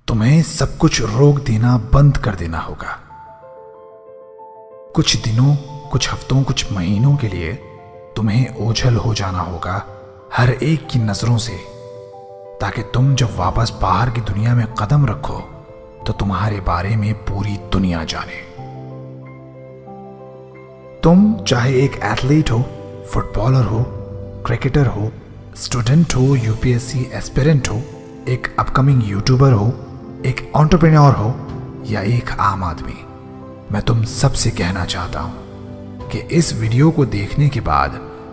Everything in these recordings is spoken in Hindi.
तुम्हें सब कुछ रोक देना बंद कर देना होगा। कुछ दिनों, कुछ हफ्तों, कुछ महीनों के लिए तुम्हें ओझल हो जाना होगा हर एक की नजरों से, ताकि तुम जब वापस बाहर की दुनिया में कदम रखो तो तुम्हारे बारे में पूरी दुनिया जाने। तुम चाहे एक एथलीट हो, फुटबॉलर हो, क्रिकेटर हो, स्टूडेंट हो, यूपीएससी एस्पिरेंट हो, एक अपकमिंग यूट्यूबर हो, एक एंटरप्रेन्योर हो या एक आम आदमी, मैं तुम सबसे कहना चाहता हूं कि इस वीडियो को देखने के बाद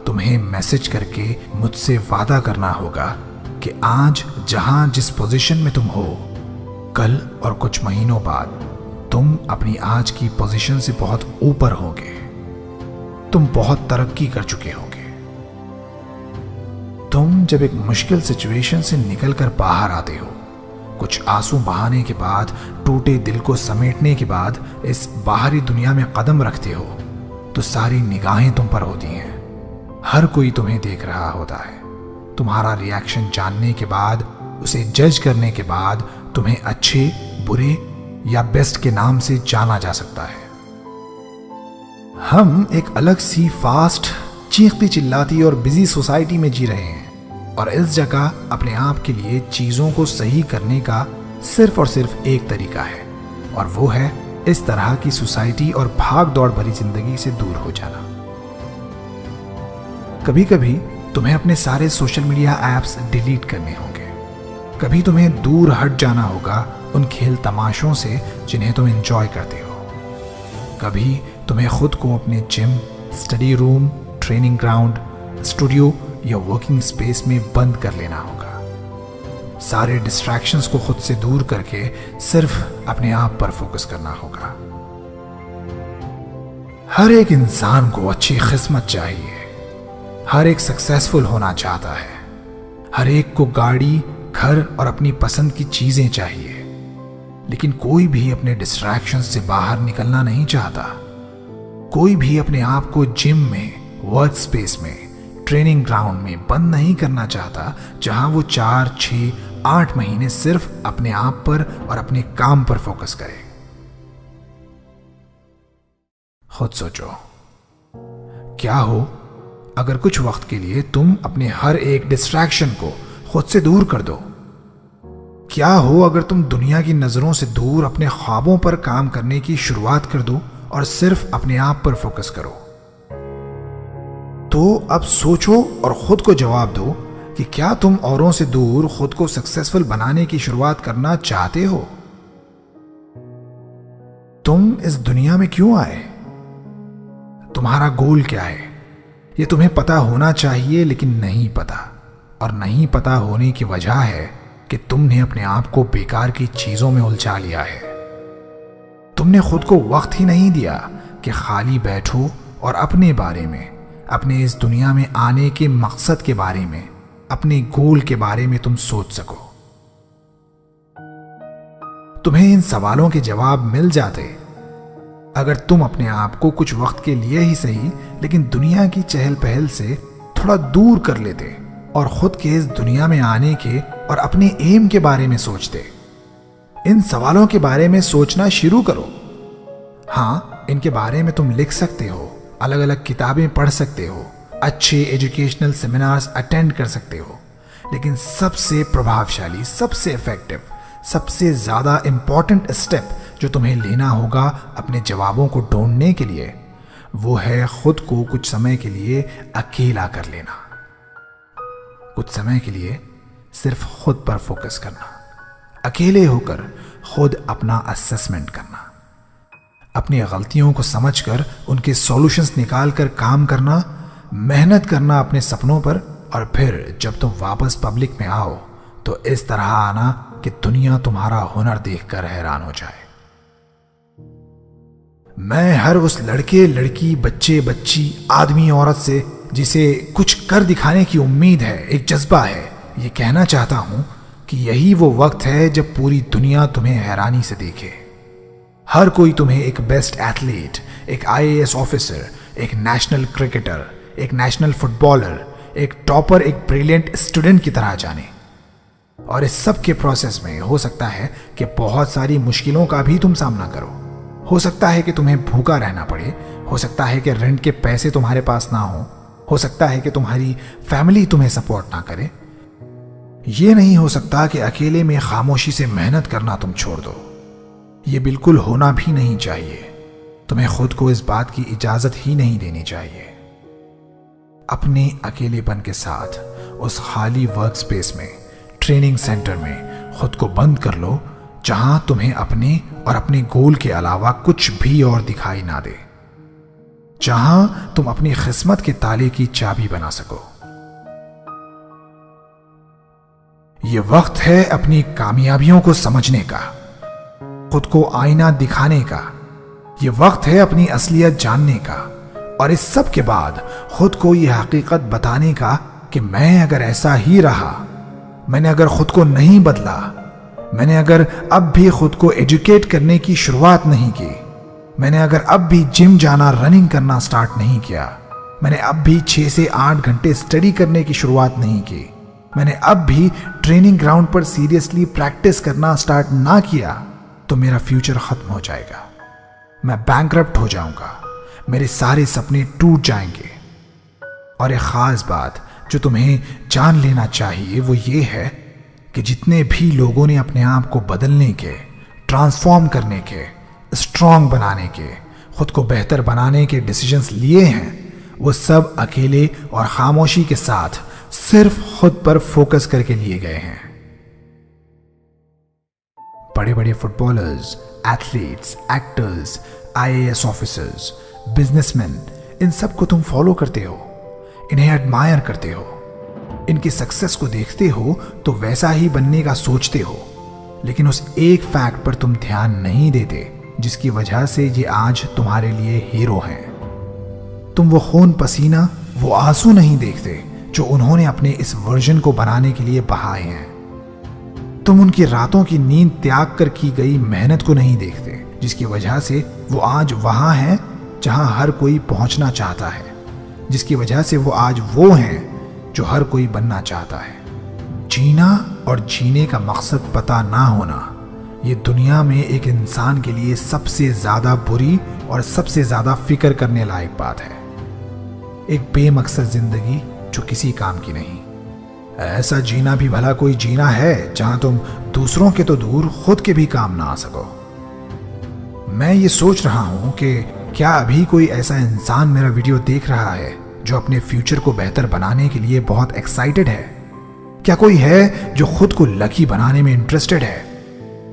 तुम्हें मैसेज करके मुझसे वादा करना होगा कि आज जहां जिस पोजीशन में तुम हो, कल और कुछ महीनों बाद तुम अपनी आज की पोजीशन से बहुत ऊपर होगे। तुम बहुत तरक्की कर चुके होगे। तुम जब एक मुश्किल सिचुएशन से निकलकर बाहर आते हो, कुछ आंसू बहाने के बाद, टूटे दिल को समेटने के बाद इस बाहरी दुनिया में कदम रखते हो, तो सारी निगाहें तुम पर होती हैं। हर कोई तुम्हें देख रहा होता है। तुम्हारा रिएक्शन जानने के बाद, उसे जज करने के बाद तुम्हें अच्छे, बुरे या बेस्ट के नाम से जाना जा सकता है। हम एक अलग सी फास्ट, चीखती चिल्लाती और बिजी सोसाइटी में जी रहे हैं, और इस जगह अपने आप के लिए चीजों को सही करने का सिर्फ और सिर्फ एक तरीका है, और वो है इस तरह की सोसाइटी और भाग दौड़ भरी जिंदगी से दूर हो जाना। कभी कभी तुम्हें अपने सारे सोशल मीडिया ऐप्स डिलीट करने होंगे। कभी तुम्हें दूर हट जाना होगा उन खेल तमाशों से जिन्हें तुम एंजॉय करते हो। कभी तुम्हें खुद को अपने gym, study room, training ground, studio या वर्किंग स्पेस में बंद कर लेना होगा। सारे डिस्ट्रैक्शंस को खुद से दूर करके सिर्फ अपने आप पर फोकस करना होगा। हर एक इंसान को अच्छी किस्मत चाहिए। हर एक सक्सेसफुल होना चाहता है। हर एक को गाड़ी, घर और अपनी पसंद की चीजें चाहिए, लेकिन कोई भी अपने डिस्ट्रैक्शंस से बाहर निकलना नहीं चाहता। कोई भी अपने आप को जिम में, वर्क स्पेस में, ट्रेनिंग ग्राउंड में बंद नहीं करना चाहता, जहां वो 4, 6, 8 महीने सिर्फ अपने आप पर और अपने काम पर फोकस करे। खुद सोचो, क्या हो अगर कुछ वक्त के लिए तुम अपने हर एक डिस्ट्रैक्शन को खुद से दूर कर दो? क्या हो अगर तुम दुनिया की नजरों से दूर अपने ख्वाबों पर काम करने की शुरुआत कर दो और सिर्फ अपने आप पर फोकस करो? तो अब सोचो और खुद को जवाब दो कि क्या तुम औरों से दूर खुद को सक्सेसफुल बनाने की शुरुआत करना चाहते हो? तुम इस दुनिया में क्यों आए? तुम्हारा गोल क्या है? यह तुम्हें पता होना चाहिए, लेकिन नहीं पता। और नहीं पता होने की वजह है कि तुमने अपने आप को बेकार की चीजों में उलझा लिया है। तुमने खुद को वक्त ही नहीं दिया कि खाली बैठो और अपने बारे में, अपने इस दुनिया में आने के मकसद के बारे में, अपने गोल के बारे में तुम सोच सको। तुम्हें इन सवालों के जवाब मिल जाते अगर तुम अपने आप को कुछ वक्त के लिए ही सही, लेकिन दुनिया की चहल पहल से थोड़ा दूर कर लेते और खुद के इस दुनिया में आने के और अपने एम के बारे में सोचते। इन सवालों के बारे में सोचना शुरू करो। हाँ, इनके बारे में तुम लिख सकते हो, अलग अलग किताबें पढ़ सकते हो, अच्छे एजुकेशनल सेमिनार्स अटेंड कर सकते हो, लेकिन सबसे प्रभावशाली, सबसे इफेक्टिव, सबसे ज्यादा इंपॉर्टेंट स्टेप जो तुम्हें लेना होगा अपने जवाबों को ढूंढने के लिए, वो है खुद को कुछ समय के लिए अकेला कर लेना। कुछ समय के लिए सिर्फ खुद पर फोकस करना, अकेले होकर खुद अपना असेसमेंट करना, अपनी गलतियों को समझकर उनके सॉल्यूशंस निकालकर काम करना, मेहनत करना अपने सपनों पर, और फिर जब तुम वापस पब्लिक में आओ तो इस तरह आना कि दुनिया तुम्हारा हुनर देखकर हैरान हो जाए। मैं हर उस लड़के, लड़की, बच्चे, बच्ची, आदमी, औरत से जिसे कुछ कर दिखाने की उम्मीद है, एक जज्बा है, ये कहना चाहता हूं कि यही वो वक्त है जब पूरी दुनिया तुम्हें हैरानी से देखे। हर कोई तुम्हें एक बेस्ट एथलीट, एक आईएएस ऑफिसर, एक नेशनल क्रिकेटर, एक नेशनल फुटबॉलर, एक टॉपर, एक ब्रिलियंट स्टूडेंट की तरह जाने। और इस सब के प्रोसेस में हो सकता है कि बहुत सारी मुश्किलों का भी तुम सामना करो। हो सकता है कि तुम्हें भूखा रहना पड़े, हो सकता है कि रेंट के पैसे तुम्हारे पास ना हो सकता है कि तुम्हारी फैमिली तुम्हें सपोर्ट ना करे। ये नहीं हो सकता कि अकेले में खामोशी से मेहनत करना तुम छोड़ दो। ये बिल्कुल होना भी नहीं चाहिए। तुम्हें खुद को इस बात की इजाजत ही नहीं देनी चाहिए। अपने अकेलेपन के साथ उस खाली वर्क स्पेस में, ट्रेनिंग सेंटर में खुद को बंद कर लो, जहां तुम्हें अपने और अपने गोल के अलावा कुछ भी और दिखाई ना दे, जहां तुम अपनी किस्मत के ताले की चाबी बना सको। ये वक्त है अपनी कामयाबियों को समझने का, खुद को आईना दिखाने का। ये वक्त है अपनी असलियत जानने का, और इस सब के बाद खुद को यह हकीकत बताने का कि मैं अगर ऐसा ही रहा, मैंने अगर खुद को नहीं बदला, मैंने अगर अब भी खुद को एजुकेट करने की शुरुआत नहीं की, मैंने अगर अब भी जिम जाना, रनिंग करना स्टार्ट नहीं किया, मैंने अब भी 6 से 8 घंटे स्टडी करने की शुरुआत नहीं की, मैंने अब भी ट्रेनिंग ग्राउंड पर सीरियसली प्रैक्टिस करना स्टार्ट ना किया, तो मेरा फ्यूचर खत्म हो जाएगा। मैं बैंकरप्ट हो जाऊंगा, मेरे सारे सपने टूट जाएंगे। और एक खास बात जो तुम्हें जान लेना चाहिए वो ये है कि जितने भी लोगों ने अपने आप को बदलने के, ट्रांसफॉर्म करने के, स्ट्रांग बनाने के, खुद को बेहतर बनाने के डिसीजंस लिए हैं, वो सब अकेले और खामोशी के साथ सिर्फ खुद पर फोकस करके लिए गए हैं। बड़े बड़े footballers, athletes, actors, IAS officers, businessman, इन सब को तुम फॉलो करते हो, इन्हें एडमायर करते हो, इनकी सक्सेस को देखते हो तो वैसा ही बनने का सोचते हो, लेकिन उस एक फैक्ट पर तुम ध्यान नहीं देते जिसकी वजह से ये आज तुम्हारे लिए हीरो हैं। तुम वो खून पसीना, वो आंसू नहीं देखते जो उन्होंने अपने इस वर्जन को बनाने के लिए बहाए हैं। तुम उनकी रातों की नींद त्याग कर की गई मेहनत को नहीं देखते जिसकी वजह से वो आज वहां हैं जहां हर कोई पहुंचना चाहता है, जिसकी वजह से वो आज वो हैं जो हर कोई बनना चाहता है। जीना और जीने का मकसद पता ना होना, ये दुनिया में एक इंसान के लिए सबसे ज्यादा बुरी और सबसे ज्यादा फिक्र करने लायक बात है। एक बेमकसद जिंदगी जो किसी काम की नहीं। ऐसा जीना भी भला कोई जीना है जहां तुम दूसरों के तो दूर खुद के भी काम ना आ सको। मैं ये सोच रहा हूं कि क्या अभी कोई ऐसा इंसान मेरा वीडियो देख रहा है जो अपने फ्यूचर को बेहतर बनाने के लिए बहुत एक्साइटेड है? क्या कोई है जो खुद को लकी बनाने में इंटरेस्टेड है?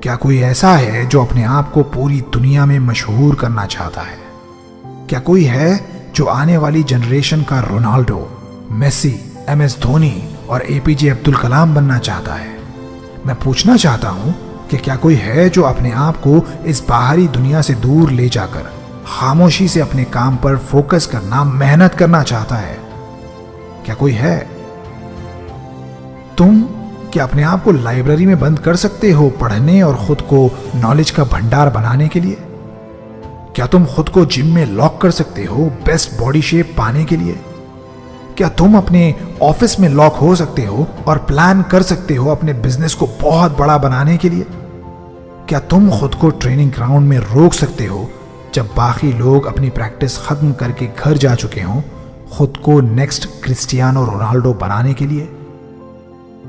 क्या कोई ऐसा है जो अपने आप को पूरी दुनिया में मशहूर करना चाहता है? क्या कोई है जो आने वाली जनरेशन का रोनाल्डो, मेसी, MS धोनी और APJ अब्दुल कलाम बनना चाहता है? मैं पूछना चाहता हूं कि क्या कोई है जो अपने आप को इस बाहरी दुनिया से दूर ले जाकर खामोशी से अपने काम पर फोकस करना, मेहनत करना चाहता है? क्या कोई है? तुम क्या अपने आप को लाइब्रेरी में बंद कर सकते हो पढ़ने और खुद को नॉलेज का भंडार बनाने के लिए? क्या तुम खुद को जिम में लॉक कर सकते हो बेस्ट बॉडी शेप पाने के लिए? क्या तुम अपने ऑफिस में लॉक हो सकते हो और प्लान कर सकते हो अपने बिजनेस को बहुत बड़ा बनाने के लिए? क्या तुम खुद को ट्रेनिंग ग्राउंड में रोक सकते हो जब बाकी लोग अपनी प्रैक्टिस खत्म करके घर जा चुके हों, खुद को नेक्स्ट क्रिस्टियानो रोनाल्डो बनाने के लिए?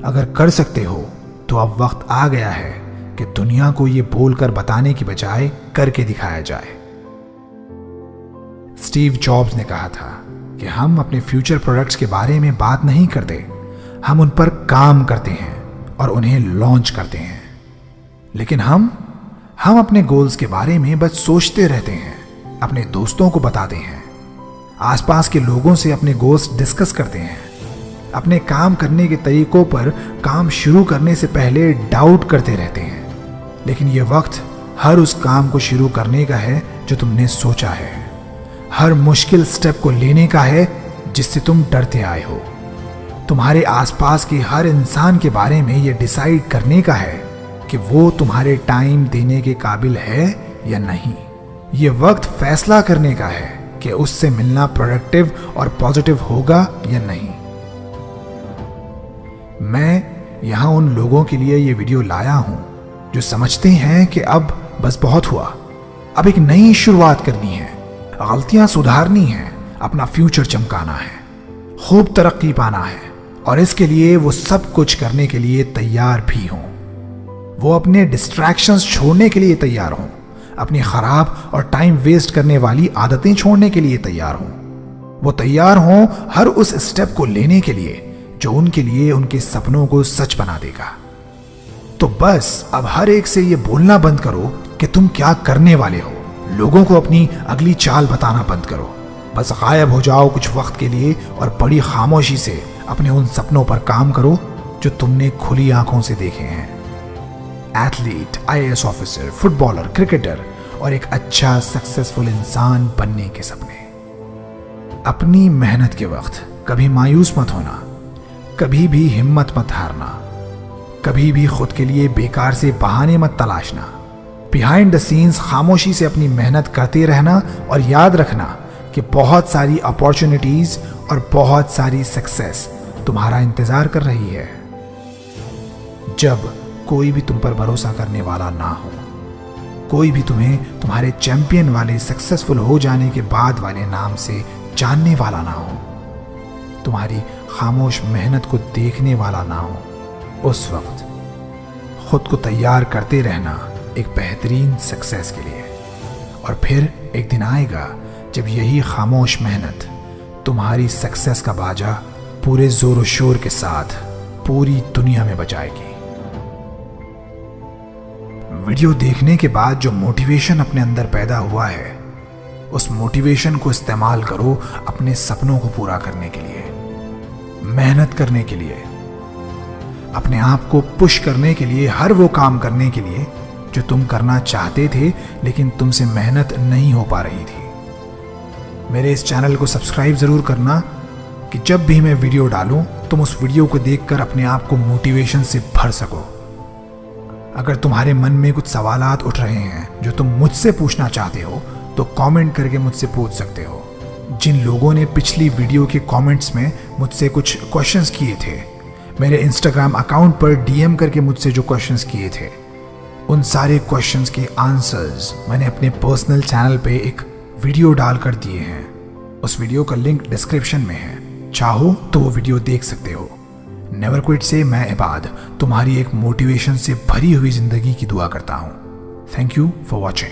अगर कर सकते हो तो अब वक्त आ गया है कि दुनिया को यह बोलकर बताने की बजाय करके दिखाया जाए। स्टीव जॉब्स ने कहा था कि हम अपने फ्यूचर प्रोडक्ट्स के बारे में बात नहीं करते, हम उन पर काम करते हैं और उन्हें लॉन्च करते हैं। लेकिन हम अपने गोल्स के बारे में बस सोचते रहते हैं, अपने दोस्तों को बताते हैं, आसपास के लोगों से अपने गोल्स डिस्कस करते हैं, अपने काम करने के तरीकों पर काम शुरू करने से पहले डाउट करते रहते हैं। लेकिन यह वक्त हर उस काम को शुरू करने का है जो तुमने सोचा है, हर मुश्किल स्टेप को लेने का है जिससे तुम डरते आए हो, तुम्हारे आसपास के हर इंसान के बारे में यह डिसाइड करने का है कि वो तुम्हारे टाइम देने के काबिल है या नहीं। यह वक्त फैसला करने का है कि उससे मिलना प्रोडक्टिव और पॉजिटिव होगा या नहीं। मैं यहाँ उन लोगों के लिए ये वीडियो लाया हूँ जो समझते हैं कि अब बस बहुत हुआ, अब एक नई शुरुआत करनी है, गलतियां सुधारनी है, अपना फ्यूचर चमकाना है, खूब तरक्की पाना है, और इसके लिए वो सब कुछ करने के लिए तैयार भी हों। वो अपने डिस्ट्रैक्शंस छोड़ने के लिए तैयार हों, अपनी खराब और टाइम वेस्ट करने वाली आदतें छोड़ने के लिए तैयार हों। वो तैयार हों हर उस स्टेप को लेने के लिए जो उनके लिए उनके सपनों को सच बना देगा। तो बस अब हर एक से ये बोलना बंद करो कि तुम क्या करने वाले हो। लोगों को अपनी अगली चाल बताना बंद करो। बस गायब हो जाओ कुछ वक्त के लिए और बड़ी खामोशी से अपने उन सपनों पर काम करो जो तुमने खुली आंखों से देखे हैं। Athlete, IAS officer, footballer, cricketer और एक अच्छा सक्सेसफुल इंसान बनने के सपने। अपनी मेहनत के वक्त कभी मायूस मत होना, कभी भी हिम्मत मत हारना, कभी भी खुद के लिए बेकार से बहाने मत तलाशना। बिहाइंड द सीन्स खामोशी से अपनी मेहनत करते रहना और याद रखना कि बहुत सारी अपॉर्चुनिटीज और बहुत सारी सक्सेस तुम्हारा इंतजार कर रही है। जब कोई भी तुम पर भरोसा करने वाला ना हो, कोई भी तुम्हें तुम्हारे चैंपियन वाले सक्सेसफुल हो जाने के बाद वाले नाम से जानने वाला ना हो, तुम्हारी खामोश मेहनत को देखने वाला ना हो, उस वक्त खुद को तैयार करते रहना एक बेहतरीन सक्सेस के लिए। और फिर एक दिन आएगा जब यही खामोश मेहनत तुम्हारी सक्सेस का बाजा पूरे जोर शोर के साथ पूरी दुनिया में बजाएगी। वीडियो देखने के बाद जो मोटिवेशन अपने अंदर पैदा हुआ है, उस मोटिवेशन को इस्तेमाल करो अपने सपनों को पूरा करने के लिए, मेहनत करने के लिए, अपने आप को पुश करने के लिए, हर वो काम करने के लिए जो तुम करना चाहते थे लेकिन तुमसे मेहनत नहीं हो पा रही थी। मेरे इस चैनल को सब्सक्राइब जरूर करना कि जब भी मैं वीडियो डालूं तुम उस वीडियो को देखकर अपने आप को मोटिवेशन से भर सको। अगर तुम्हारे मन में कुछ सवालात उठ रहे हैं जो तुम मुझसे पूछना चाहते हो तो कमेंट करके मुझसे पूछ सकते हो। जिन लोगों ने पिछली वीडियो के कमेंट्स में मुझसे कुछ क्वेश्चंस किए थे, मेरे इंस्टाग्राम अकाउंट पर DM करके मुझसे जो क्वेश्चंस किए थे, उन सारे क्वेश्चंस के आंसर्स मैंने अपने पर्सनल चैनल पे एक वीडियो डालकर दिए हैं। उस वीडियो का लिंक डिस्क्रिप्शन में है, चाहो तो वो वीडियो देख सकते हो। नेवर क्विट से मैं इबाद तुम्हारी एक मोटिवेशन से भरी हुई जिंदगी की दुआ करता हूँ। Thank you for watching.